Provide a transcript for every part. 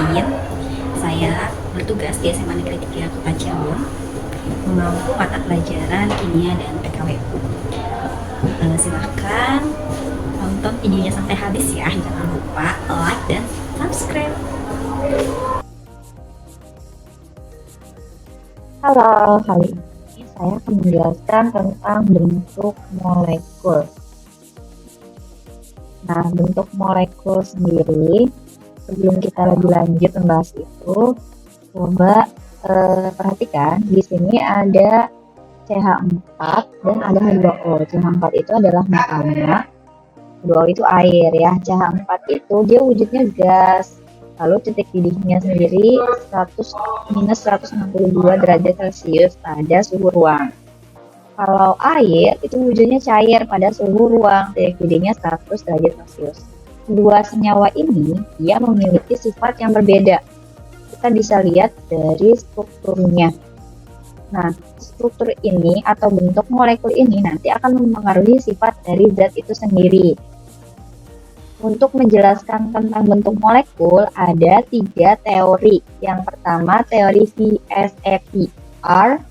Udin. Saya bertugas di SMA Negeri 3 Kota Cirebon, mengampu mata pelajaran kimia dan PKWU. Silahkan tonton videonya sampai habis ya, jangan lupa like dan subscribe. Halo, kali ini saya akan menjelaskan tentang bentuk molekul. Nah, bentuk molekul sendiri, sebelum kita lebih lanjut membahas itu, coba perhatikan di sini ada CH4 dan ada H2O. CH4 itu adalah metana, H2O itu air ya. CH4 itu dia wujudnya gas. Lalu titik didihnya sendiri 100 minus 162 derajat Celcius pada suhu ruang. Kalau air itu wujudnya cair pada suhu ruang, titik didihnya 100 derajat Celcius. Kedua senyawa ini dia memiliki sifat yang berbeda. Kita bisa lihat dari strukturnya. Nah, struktur ini atau bentuk molekul ini nanti akan mempengaruhi sifat dari zat itu sendiri. Untuk menjelaskan tentang bentuk molekul, ada 3 teori. Yang pertama, teori VSEPR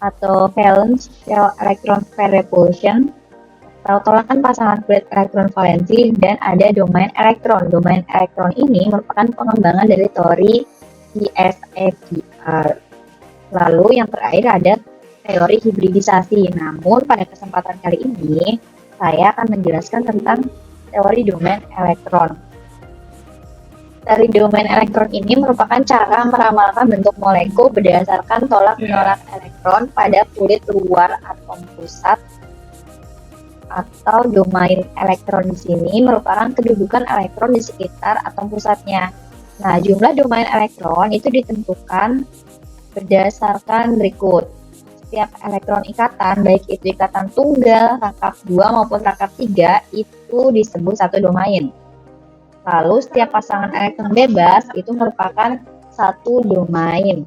atau Valence Shell Electron Pair Repulsion, atau tolakan pasangan kulit elektron valensi, dan ada domain elektron. Domain elektron ini merupakan pengembangan dari teori VSEPR. Lalu yang terakhir ada teori hibridisasi. Namun pada kesempatan kali ini, saya akan menjelaskan tentang teori domain elektron. Teori domain elektron ini merupakan cara meramalkan bentuk molekul berdasarkan tolak-menolak elektron pada kulit luar atom pusat, atau domain elektron di sini merupakan kedudukan elektron di sekitar atom pusatnya. Nah, jumlah domain elektron itu ditentukan berdasarkan berikut. Setiap elektron ikatan, baik itu ikatan tunggal, rangkap 2 maupun rangkap 3, itu disebut satu domain. Lalu setiap pasangan elektron bebas itu merupakan satu domain.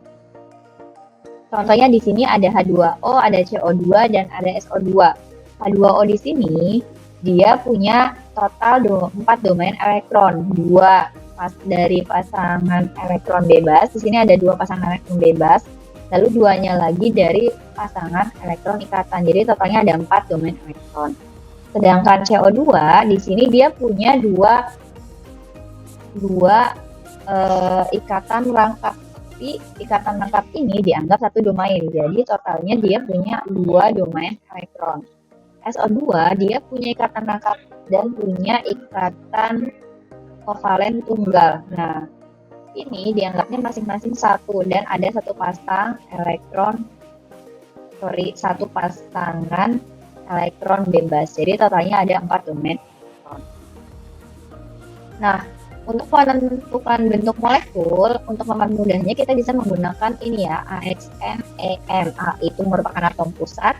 Contohnya di sini ada H2O, ada CO2, dan ada SO2. H2O di sini dia punya total 4 domain elektron. 2 dari pasangan elektron bebas. Di sini ada 2 pasangan elektron bebas. Lalu 2-nya lagi dari pasangan elektron ikatan. Jadi totalnya ada 4 domain elektron. Sedangkan CO2 di sini dia punya 2 ikatan rangkap. Tapi ikatan rangkap ini dianggap satu domain. Jadi totalnya dia punya 2 domain elektron. SO2 dia punya ikatan rangkap dan punya ikatan kovalen tunggal. Nah, ini dianggapnya masing-masing satu dan ada satu pasangan elektron bebas. Jadi totalnya ada 4 domain elektron. Nah, untuk menentukan bentuk molekul, untuk mempermudahnya kita bisa menggunakan ini ya, AXN, EN. A itu merupakan atom pusat,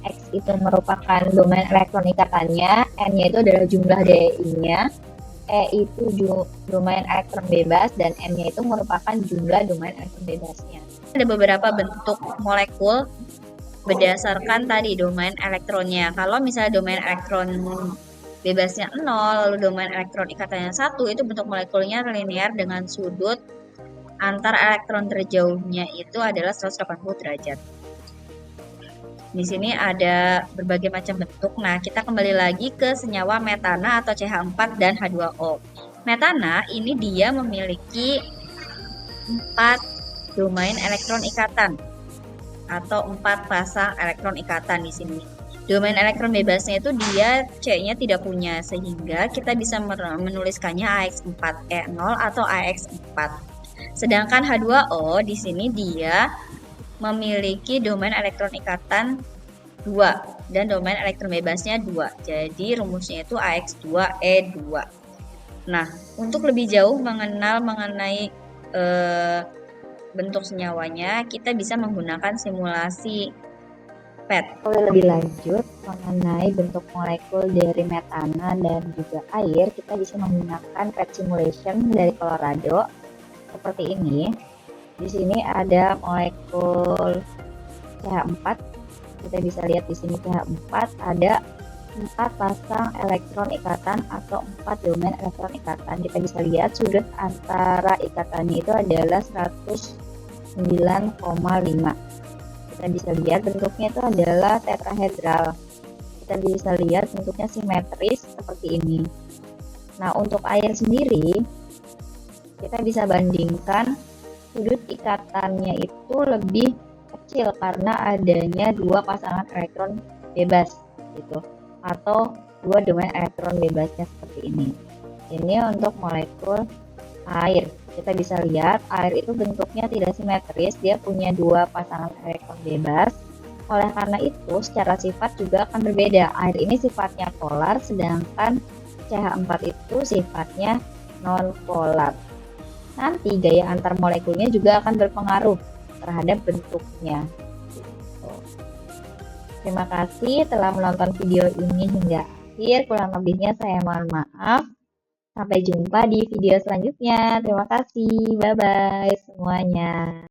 X itu merupakan domain elektron ikatannya, N-nya itu adalah jumlah DI-nya, E itu domain elektron bebas, dan M-nya itu merupakan jumlah domain elektron bebasnya. Ada beberapa bentuk molekul berdasarkan tadi domain elektronnya. Kalau misalnya domain elektron bebasnya 0, lalu domain elektron ikatannya 1, itu bentuk molekulnya linear dengan sudut antar elektron terjauhnya itu adalah 180 derajat. Di sini ada berbagai macam bentuk. Nah, kita kembali lagi ke senyawa metana atau CH4 dan H2O. Metana ini dia memiliki 4 domain elektron ikatan atau 4 pasang elektron ikatan di sini. Domain elektron bebasnya itu dia C-nya tidak punya, sehingga kita bisa menuliskannya AX4E0 atau AX4. Sedangkan H2O di sini dia memiliki domain elektron ikatan 2 dan domain elektron bebasnya 2. Jadi rumusnya itu AX2E2. Nah, untuk lebih jauh mengenai bentuk senyawanya, kita bisa menggunakan simulasi PET. Kalau lebih lanjut mengenai bentuk molekul dari metana dan juga air, kita bisa menggunakan PET simulation dari Colorado seperti ini. Di sini ada molekul CH4. Kita bisa lihat di sini CH4 ada 4 pasang elektron ikatan atau 4 domain elektron ikatan. Kita bisa lihat sudut antara ikatannya itu adalah 109,5. Kita bisa lihat bentuknya itu adalah tetrahedral. Kita bisa lihat bentuknya simetris seperti ini. Nah, untuk air sendiri, kita bisa bandingkan sudut ikatannya itu lebih kecil karena adanya dua pasangan elektron bebas gitu, atau dua domain elektron bebasnya seperti ini. Ini untuk molekul air. Kita bisa lihat air itu bentuknya tidak simetris, dia punya dua pasangan elektron bebas. Oleh karena itu, secara sifat juga akan berbeda. Air ini sifatnya polar, sedangkan CH4 itu sifatnya non-polar. Nanti gaya antar molekulnya juga akan berpengaruh terhadap bentuknya. Terima kasih telah menonton video ini hingga akhir. Kurang lebihnya saya mohon maaf. Sampai jumpa di video selanjutnya. Terima kasih. Bye-bye semuanya.